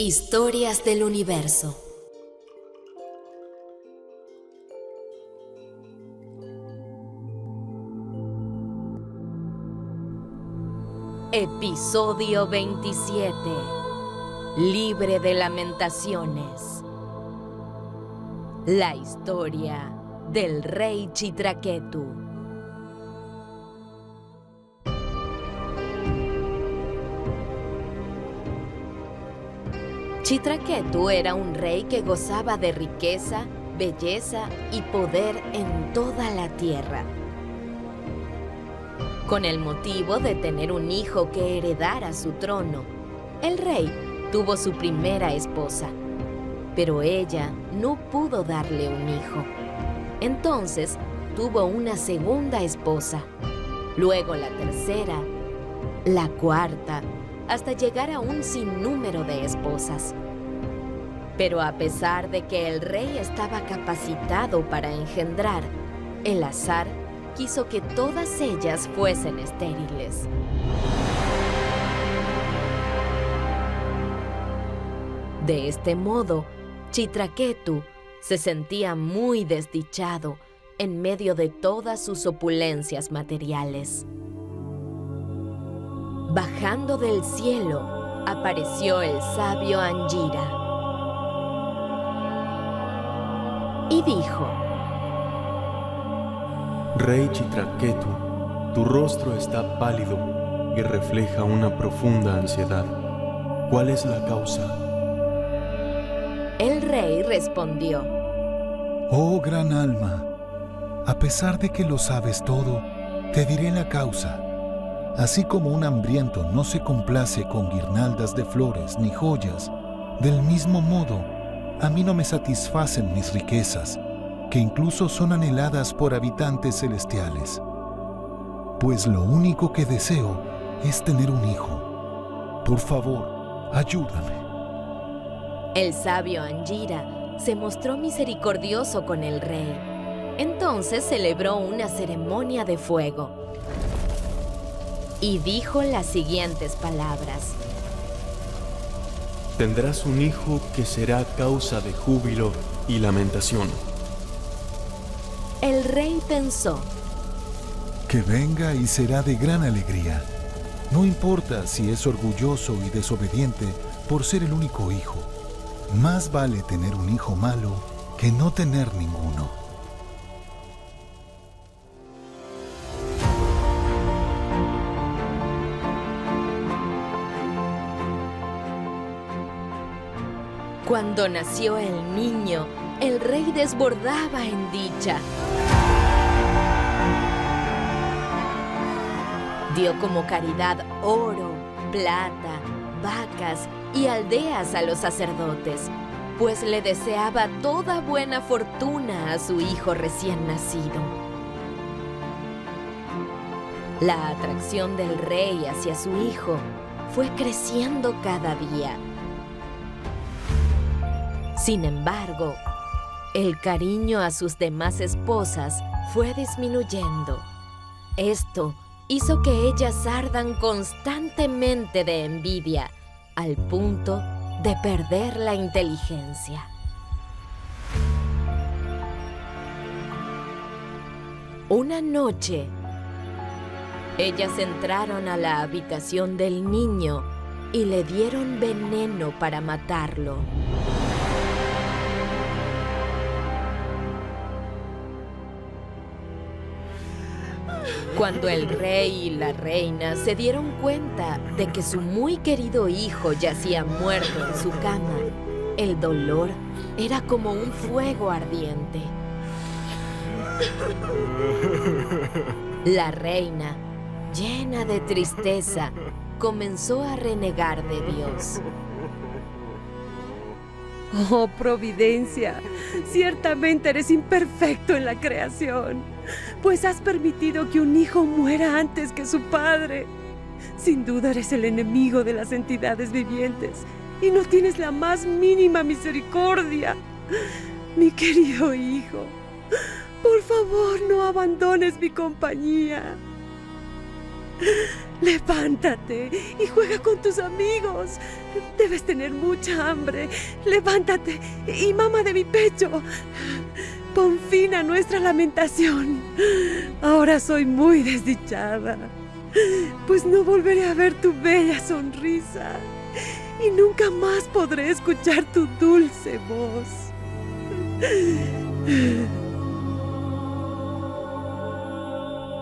Historias del universo. Episodio 27. Libre de lamentaciones. La historia del rey Chitraketu. Chitraketu era un rey que gozaba de riqueza, belleza y poder en toda la tierra. Con el motivo de tener un hijo que heredara su trono, el rey tuvo su primera esposa, pero ella no pudo darle un hijo. Entonces tuvo una segunda esposa, luego la tercera, la cuarta, hasta llegar a un sinnúmero de esposas. Pero a pesar de que el rey estaba capacitado para engendrar, el azar quiso que todas ellas fuesen estériles. De este modo, Chitraketu se sentía muy desdichado en medio de todas sus opulencias materiales. Bajando del cielo, apareció el sabio Angira y dijo: Rey Chitraketu, tu rostro está pálido y refleja una profunda ansiedad. ¿Cuál es la causa? El rey respondió: Oh gran alma, a pesar de que lo sabes todo, te diré la causa. Así como un hambriento no se complace con guirnaldas de flores ni joyas, del mismo modo, a mí no me satisfacen mis riquezas, que incluso son anheladas por habitantes celestiales. Pues lo único que deseo es tener un hijo. Por favor, ayúdame. El sabio Angira se mostró misericordioso con el rey. Entonces celebró una ceremonia de fuego y dijo las siguientes palabras: Tendrás un hijo que será causa de júbilo y lamentación. El rey pensó: Que venga y será de gran alegría. No importa si es orgulloso y desobediente por ser el único hijo. Más vale tener un hijo malo que no tener ninguno. Cuando nació el niño, el rey desbordaba en dicha. Dio como caridad oro, plata, vacas y aldeas a los sacerdotes, pues le deseaba toda buena fortuna a su hijo recién nacido. La atracción del rey hacia su hijo fue creciendo cada día. Sin embargo, el cariño a sus demás esposas fue disminuyendo. Esto hizo que ellas ardan constantemente de envidia, al punto de perder la inteligencia. Una noche, ellas entraron a la habitación del niño y le dieron veneno para matarlo. Cuando el rey y la reina se dieron cuenta de que su muy querido hijo yacía muerto en su cama, el dolor era como un fuego ardiente. La reina, llena de tristeza, comenzó a renegar de Dios. Oh, Providencia, ciertamente eres imperfecto en la creación, pues has permitido que un hijo muera antes que su padre. Sin duda eres el enemigo de las entidades vivientes y no tienes la más mínima misericordia. Mi querido hijo, por favor, no abandones mi compañía. Levántate y juega con tus amigos. Debes tener mucha hambre. Levántate y mama de mi pecho. Pon fin a nuestra lamentación. Ahora soy muy desdichada, pues no volveré a ver tu bella sonrisa y nunca más podré escuchar tu dulce voz.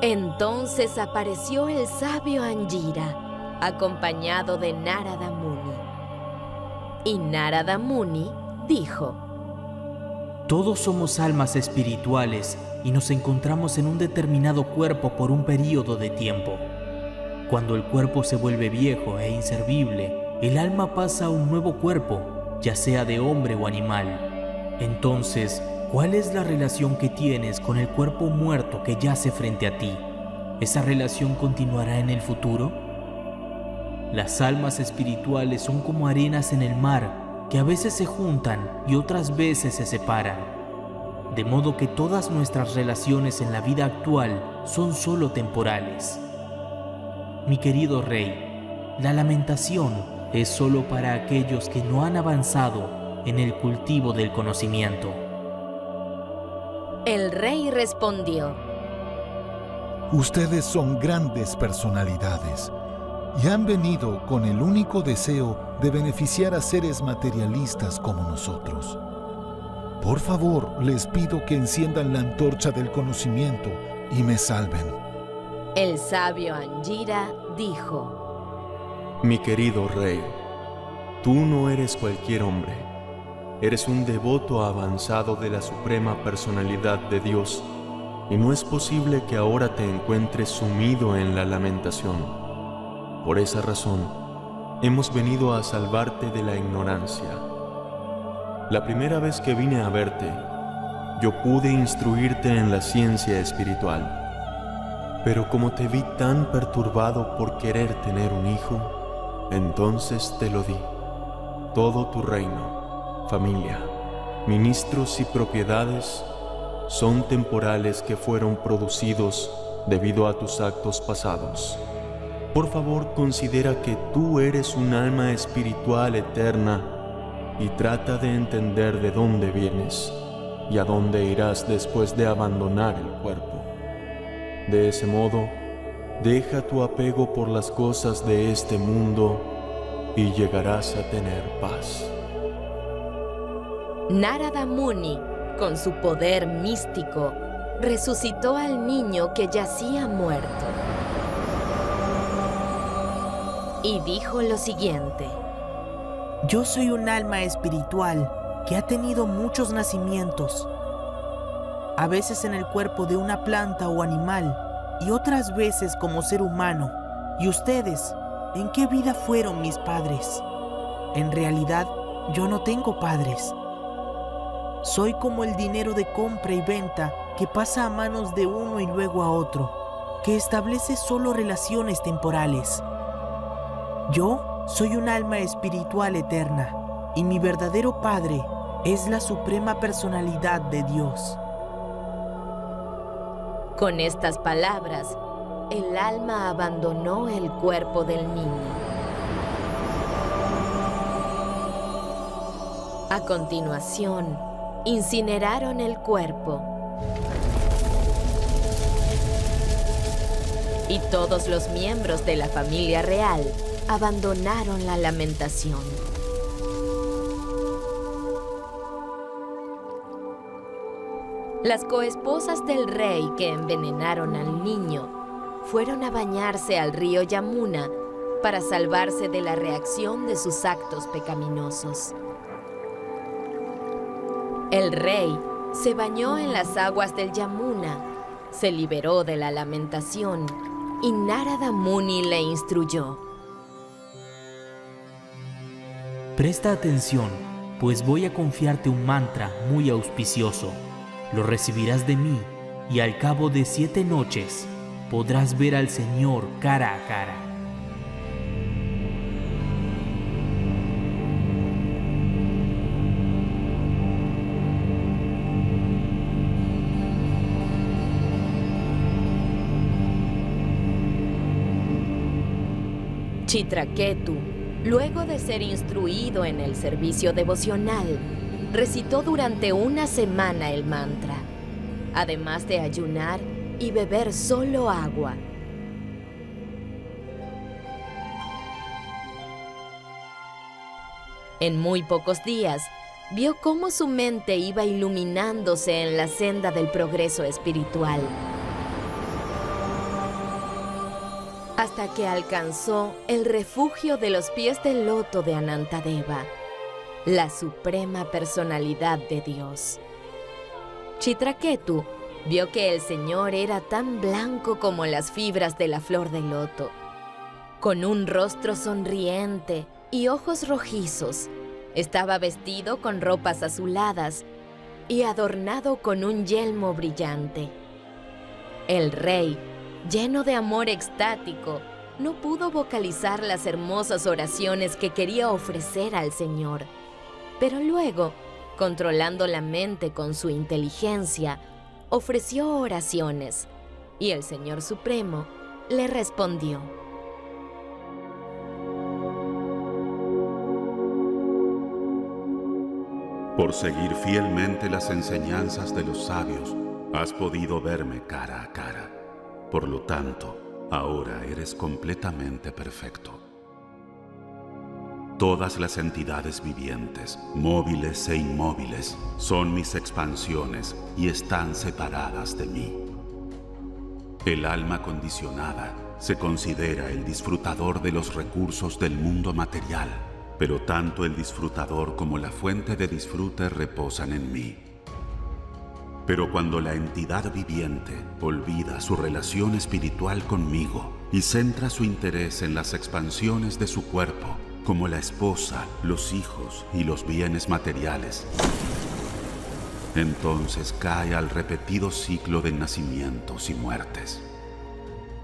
Entonces apareció el sabio Angira, acompañado de Narada Muni. Y Narada Muni dijo: Todos somos almas espirituales y nos encontramos en un determinado cuerpo por un período de tiempo. Cuando el cuerpo se vuelve viejo e inservible, el alma pasa a un nuevo cuerpo, ya sea de hombre o animal. Entonces, ¿cuál es la relación que tienes con el cuerpo muerto que yace frente a ti? ¿Esa relación continuará en el futuro? Las almas espirituales son como arenas en el mar, que a veces se juntan y otras veces se separan. De modo que todas nuestras relaciones en la vida actual son solo temporales. Mi querido rey, la lamentación es solo para aquellos que no han avanzado en el cultivo del conocimiento. El rey respondió: Ustedes son grandes personalidades y han venido con el único deseo de beneficiar a seres materialistas como nosotros. Por favor, les pido que enciendan la antorcha del conocimiento y me salven. El sabio Angira dijo: Mi querido rey, tú no eres cualquier hombre. Eres un devoto avanzado de la suprema personalidad de Dios, y no es posible que ahora te encuentres sumido en la lamentación. Por esa razón, hemos venido a salvarte de la ignorancia. La primera vez que vine a verte, yo pude instruirte en la ciencia espiritual. Pero como te vi tan perturbado por querer tener un hijo, entonces te lo di. Todo tu reino, familia, ministros y propiedades son temporales que fueron producidos debido a tus actos pasados. Por favor, considera que tú eres un alma espiritual eterna y trata de entender de dónde vienes y a dónde irás después de abandonar el cuerpo. De ese modo, deja tu apego por las cosas de este mundo y llegarás a tener paz. Narada Muni, con su poder místico, resucitó al niño que yacía muerto. Y dijo lo siguiente: Yo soy un alma espiritual que ha tenido muchos nacimientos, a veces en el cuerpo de una planta o animal y otras veces como ser humano. ¿Y ustedes, en qué vida fueron mis padres? En realidad, yo no tengo padres. Soy como el dinero de compra y venta que pasa a manos de uno y luego a otro, que establece solo relaciones temporales. Yo soy un alma espiritual eterna y mi verdadero padre es la suprema personalidad de Dios. Con estas palabras, el alma abandonó el cuerpo del niño. A continuación, incineraron el cuerpo. Y todos los miembros de la familia real abandonaron la lamentación. Las coesposas del rey que envenenaron al niño fueron a bañarse al río Yamuna para salvarse de la reacción de sus actos pecaminosos. El rey se bañó en las aguas del Yamuna, se liberó de la lamentación y Narada Muni le instruyó. Presta atención, pues voy a confiarte un mantra muy auspicioso. Lo recibirás de mí y al cabo de 7 noches podrás ver al Señor cara a cara. Chitraketu, luego de ser instruido en el servicio devocional, recitó durante una semana el mantra, además de ayunar y beber solo agua. En muy pocos días, vio cómo su mente iba iluminándose en la senda del progreso espiritual, hasta que alcanzó el refugio de los pies del loto de Anantadeva, la suprema personalidad de Dios. Chitraketu vio que el Señor era tan blanco como las fibras de la flor de loto, con un rostro sonriente y ojos rojizos. Estaba vestido con ropas azuladas y adornado con un yelmo brillante. El rey, lleno de amor extático, no pudo vocalizar las hermosas oraciones que quería ofrecer al Señor. Pero luego, controlando la mente con su inteligencia, ofreció oraciones, y el Señor Supremo le respondió. Por seguir fielmente las enseñanzas de los sabios, has podido verme cara a cara. Por lo tanto, ahora eres completamente perfecto. Todas las entidades vivientes, móviles e inmóviles, son mis expansiones y están separadas de mí. El alma condicionada se considera el disfrutador de los recursos del mundo material, pero tanto el disfrutador como la fuente de disfrute reposan en mí. Pero cuando la entidad viviente olvida su relación espiritual conmigo y centra su interés en las expansiones de su cuerpo, como la esposa, los hijos y los bienes materiales, entonces cae al repetido ciclo de nacimientos y muertes.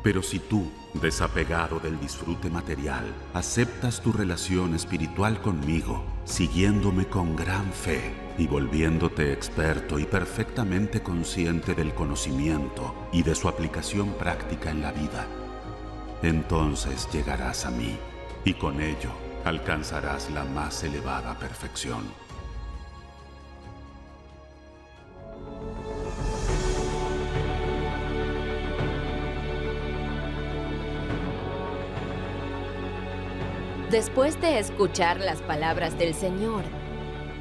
Pero si tú, desapegado del disfrute material, aceptas tu relación espiritual conmigo, siguiéndome con gran fe y volviéndote experto y perfectamente consciente del conocimiento y de su aplicación práctica en la vida, entonces llegarás a mí y con ello alcanzarás la más elevada perfección. Después de escuchar las palabras del Señor,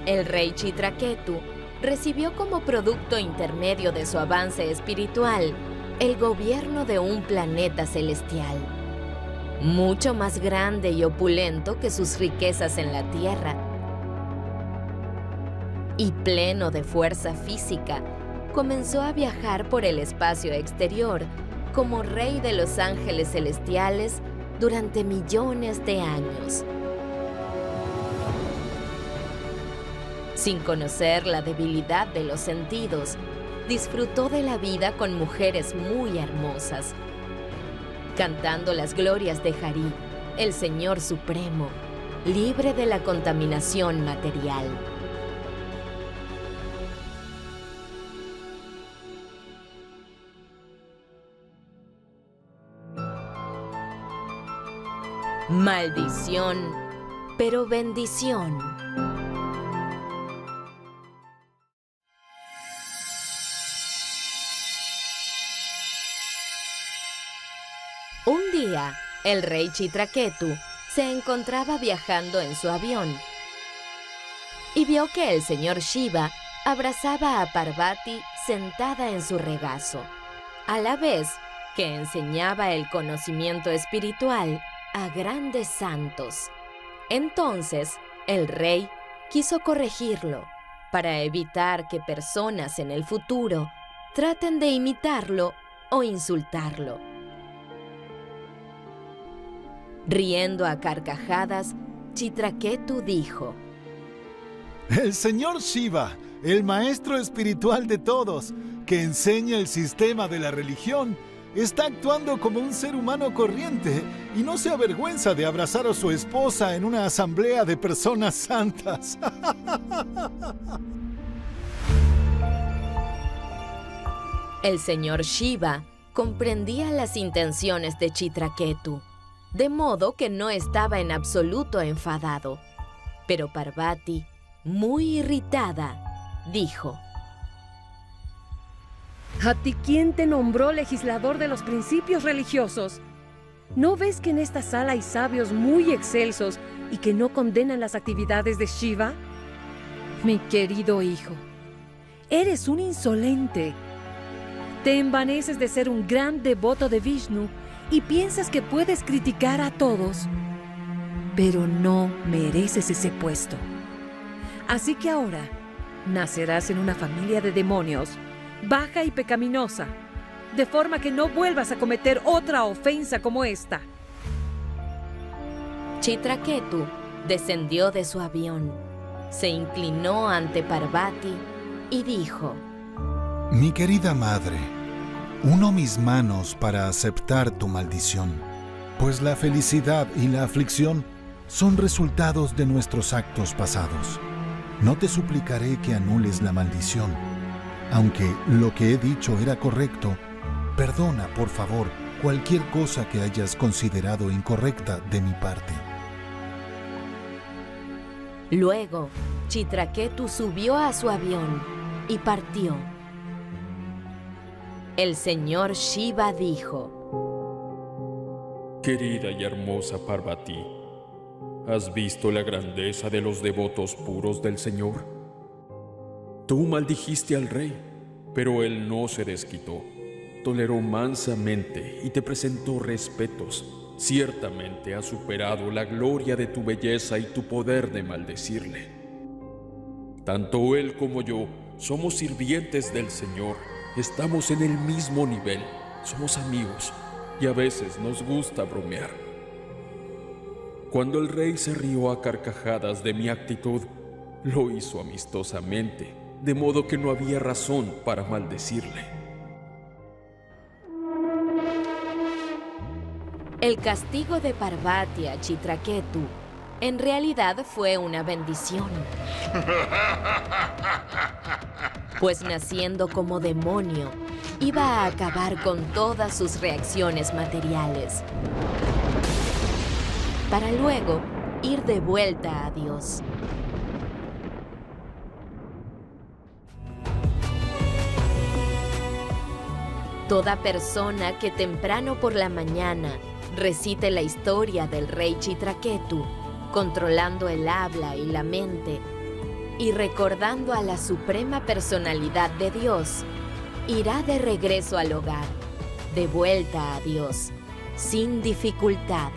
el rey Chitraketu recibió como producto intermedio de su avance espiritual el gobierno de un planeta celestial, mucho más grande y opulento que sus riquezas en la Tierra. Y pleno de fuerza física, comenzó a viajar por el espacio exterior como rey de los ángeles celestiales durante millones de años. Sin conocer la debilidad de los sentidos, disfrutó de la vida con mujeres muy hermosas, cantando las glorias de Hari, el Señor Supremo, libre de la contaminación material. Maldición, pero bendición. Un día, el rey Chitraketu se encontraba viajando en su avión y vio que el señor Shiva abrazaba a Parvati sentada en su regazo, a la vez que enseñaba el conocimiento espiritual a grandes santos. Entonces, el rey quiso corregirlo para evitar que personas en el futuro traten de imitarlo o insultarlo. Riendo a carcajadas, Chitraketu dijo: El señor Shiva, el maestro espiritual de todos, que enseña el sistema de la religión, está actuando como un ser humano corriente y no se avergüenza de abrazar a su esposa en una asamblea de personas santas. El señor Shiva comprendía las intenciones de Chitraketu de modo que no estaba en absoluto enfadado. Pero Parvati, muy irritada, dijo: ¿A ti quién te nombró legislador de los principios religiosos? ¿No ves que en esta sala hay sabios muy excelsos y que no condenan las actividades de Shiva? Mi querido hijo, eres un insolente. Te envaneces de ser un gran devoto de Vishnu y piensas que puedes criticar a todos. Pero no mereces ese puesto. Así que ahora nacerás en una familia de demonios, baja y pecaminosa, de forma que no vuelvas a cometer otra ofensa como esta. Chitraketu descendió de su avión, se inclinó ante Parvati y dijo: Mi querida madre, uno mis manos para aceptar tu maldición, pues la felicidad y la aflicción son resultados de nuestros actos pasados. No te suplicaré que anules la maldición. Aunque lo que he dicho era correcto, perdona, por favor, cualquier cosa que hayas considerado incorrecta de mi parte. Luego, Chitraketu subió a su avión y partió. El señor Shiva dijo: Querida y hermosa Parvati, ¿has visto la grandeza de los devotos puros del Señor? Tú maldijiste al rey, pero él no se desquitó. Toleró mansamente y te presentó respetos. Ciertamente has superado la gloria de tu belleza y tu poder de maldecirle. Tanto él como yo somos sirvientes del Señor. Estamos en el mismo nivel, somos amigos y a veces nos gusta bromear. Cuando el rey se rió a carcajadas de mi actitud, lo hizo amistosamente, de modo que no había razón para maldecirle. El castigo de Parvati a Chitraketu en realidad fue una bendición. Pues naciendo como demonio, iba a acabar con todas sus reacciones materiales, para luego ir de vuelta a Dios. Toda persona que temprano por la mañana recite la historia del rey Chitraketu, controlando el habla y la mente, y recordando a la suprema personalidad de Dios, irá de regreso al hogar, de vuelta a Dios, sin dificultad.